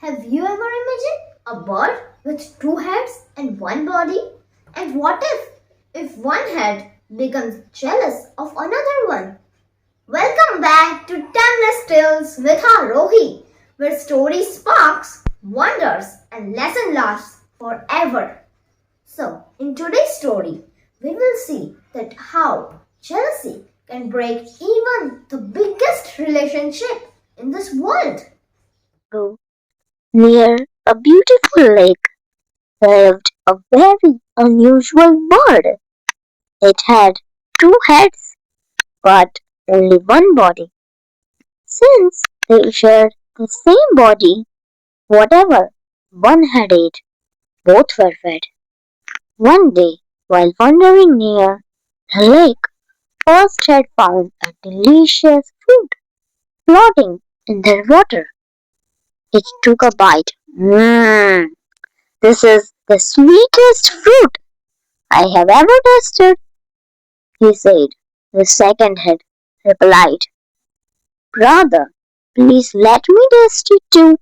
Have you ever imagined a bird with two heads and one body? And what if one head becomes jealous of another one? Welcome back to Timeless Tales with Aarohi, where story sparks, wonders, and lesson lasts forever. So, in today's story, we will see that how jealousy can break even the biggest relationship in this world. Near a beautiful lake lived a very unusual bird. It had two heads but only one body. Since they shared the same body, whatever one had ate, both were fed. One day, while wandering near the lake, first had found a delicious fruit floating in the water. It took a bite. This is the sweetest fruit I have ever tasted, he said. The second head replied, Brother, please let me taste it too.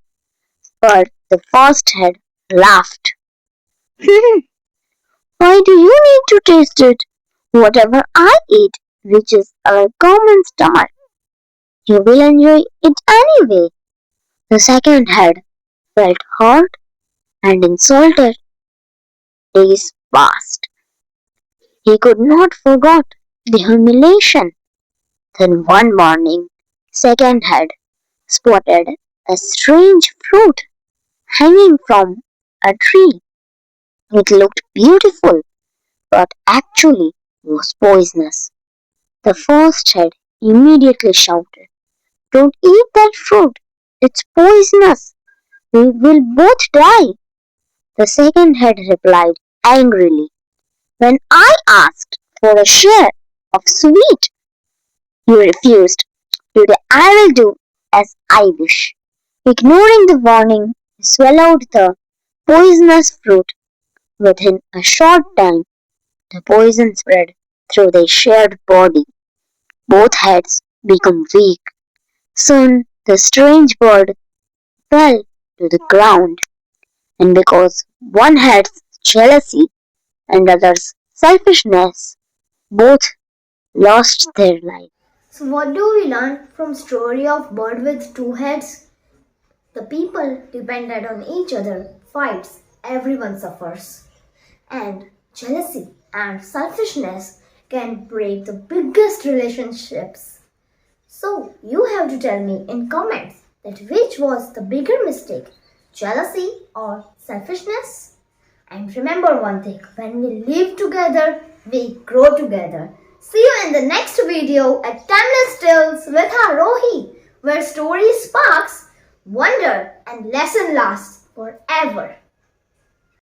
But the first head laughed. Why do you need to taste it? Whatever I eat reaches our common stomach. You will enjoy it anyway. The second head felt hurt and insulted. Days passed. He could not forget the humiliation. Then one morning, second head spotted a strange fruit hanging from a tree. It looked beautiful, but actually was poisonous. The first head immediately shouted, Don't eat that fruit! It's poisonous! We will both die! The second head replied angrily, When I asked for a share of sweet, you refused. Today I will do as I wish. Ignoring the warning, he swallowed the poisonous fruit. Within a short time, the poison spread through their shared body. Both heads became weak. Soon the strange bird fell to the ground, and because one had's jealousy and other's selfishness, both lost their life. So what do we learn from story of bird with two heads? The people dependent on each other fights, everyone suffers. And jealousy and selfishness can break the biggest relationships. So you have to tell me in comments that which was the bigger mistake, jealousy or selfishness? And remember one thing, when we live together, we grow together. See you in the next video at Timeless Tales with Aarohi, where story sparks, wonder and lesson lasts forever.